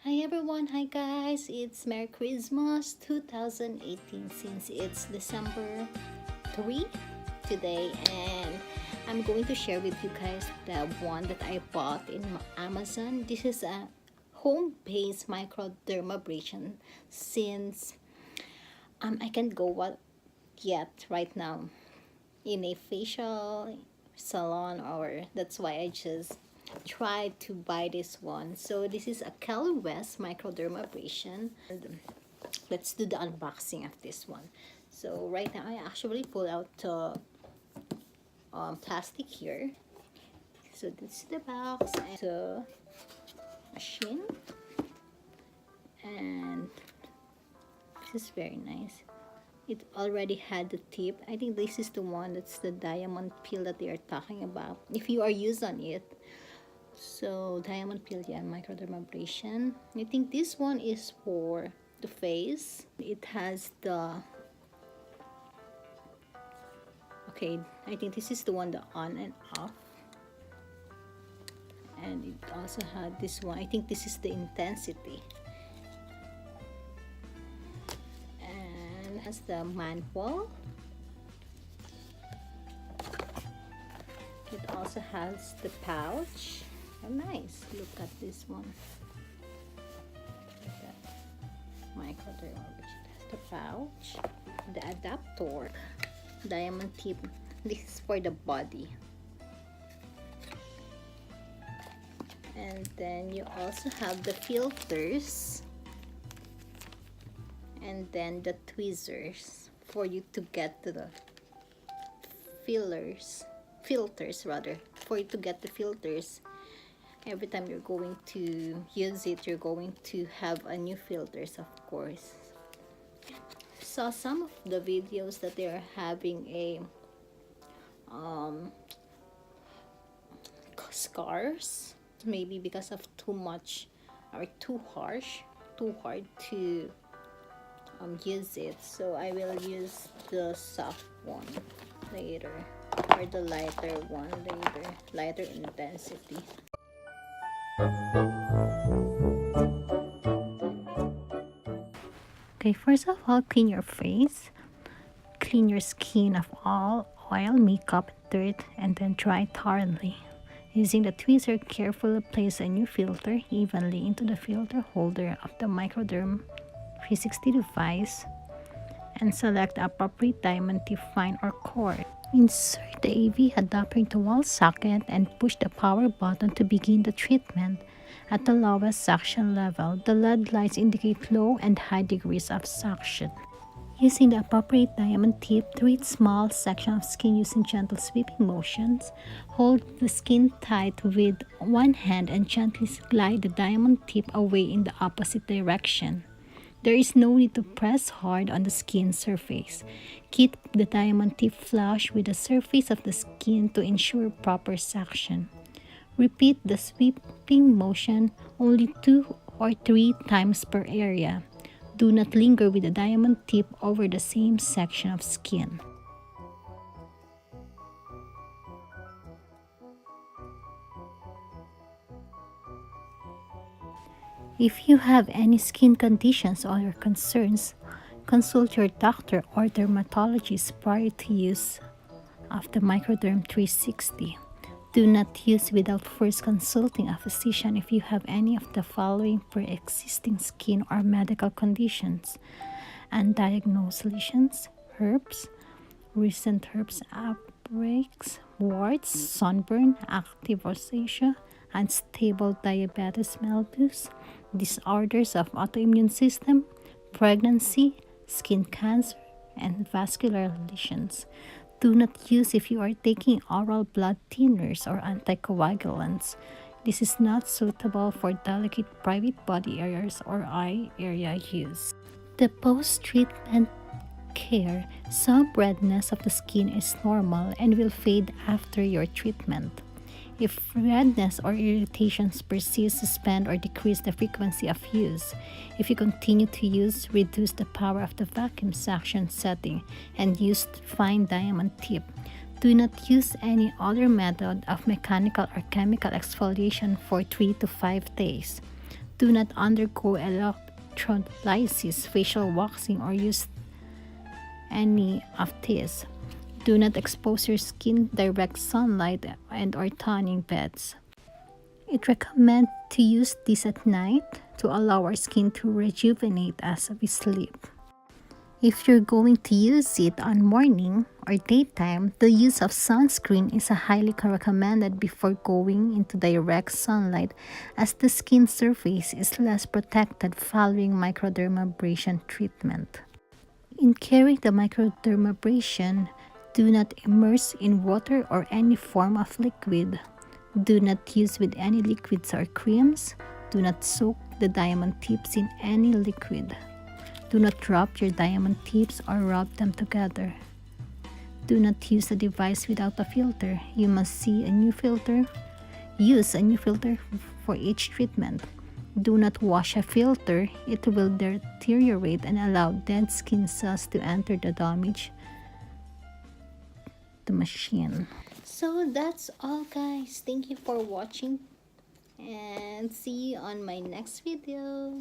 Hi everyone, hi guys, it's Merry Christmas 2018 since it's December 3 today, and I'm going to share with you guys the one that I bought in Amazon. This is a home-based microdermabrasion since I can't go what yet right now in a facial salon, or that's why I just tried to buy this one. So this is a Kelly West Microdermabrasion, and let's do the unboxing of this one. So right now I actually pull out the plastic here. So this is the box and the machine, and this is very nice. It already had the tip. I think this is the one that's the diamond peel that they are talking about, if you are using it. So diamond peel, yeah, microdermabrasion. I think this one is for the face. It has the, okay, I think this is the one, the on and off. And it also had this one. I think this is the intensity. And it has the manual. It also has the pouch. Oh, nice. Look at this one. Look at that. Microdermabrasion. It has the pouch, the adapter, diamond tip. This is for the body. And then you also have the filters, and then the tweezers for you to get to the filters rather, for you to get the filters. Every time you're going to use it, you're going to have a new filters, of course. Saw some of the videos that they are having a scars, maybe because of too much or too hard to use it. So I will use the soft one later, or the lighter one later, lighter intensity. Okay, first of all, clean your face, clean your skin of all oil, makeup, dirt, and then dry thoroughly. Using the tweezer, carefully place a new filter evenly into the filter holder of the Microderm 360 device, and select the appropriate diamond tip fine or cord. Insert the AV adapter into wall socket and push the power button to begin the treatment. At the lowest suction level, the LED lights indicate low and high degrees of suction. Using the appropriate diamond tip, treat small section of skin using gentle sweeping motions. Hold the skin tight with one hand and gently glide the diamond tip away in the opposite direction. There is no need to press hard on the skin surface. Keep the diamond tip flush with the surface of the skin to ensure proper suction. Repeat the sweeping motion only 2 or 3 times per area. Do not linger with the diamond tip over the same section of skin. If you have any skin conditions or concerns, consult your doctor or dermatologist prior to use of the Microderm 360. Do not use without first consulting a physician if you have any of the following pre-existing skin or medical conditions: undiagnosed lesions, herpes, recent herpes outbreaks, warts, sunburn, active rosacea, unstable diabetes mellitus, disorders of autoimmune system, pregnancy, skin cancer, and vascular lesions. Do not use if you are taking oral blood thinners or anticoagulants. This is not suitable for delicate private body areas or eye area use. The post-treatment care. Some redness of the skin is normal and will fade after your treatment. If redness or irritations persist, suspend or decrease the frequency of use. If you continue to use, reduce the power of the vacuum suction setting and use fine diamond tip. Do not use any other method of mechanical or chemical exfoliation for 3 to 5 days. Do not undergo electrolysis, facial waxing, or use any of these. Do not expose your skin direct sunlight and or tanning beds. It recommends to use this at night to allow our skin to rejuvenate as we sleep. If you're going to use it on morning or daytime, the use of sunscreen is highly recommended before going into direct sunlight, as the skin surface is less protected following microdermabrasion treatment. In carrying the microdermabrasion, do not immerse in water or any form of liquid. Do not use with any liquids or creams. Do not soak the diamond tips in any liquid. Do not rub your diamond tips or rub them together. Do not use a device without a filter. You must use a new filter for each treatment. Do not wash a filter. It will deteriorate and allow dead skin cells to enter the machine. So that's all, guys. Thank you for watching and see you on my next video.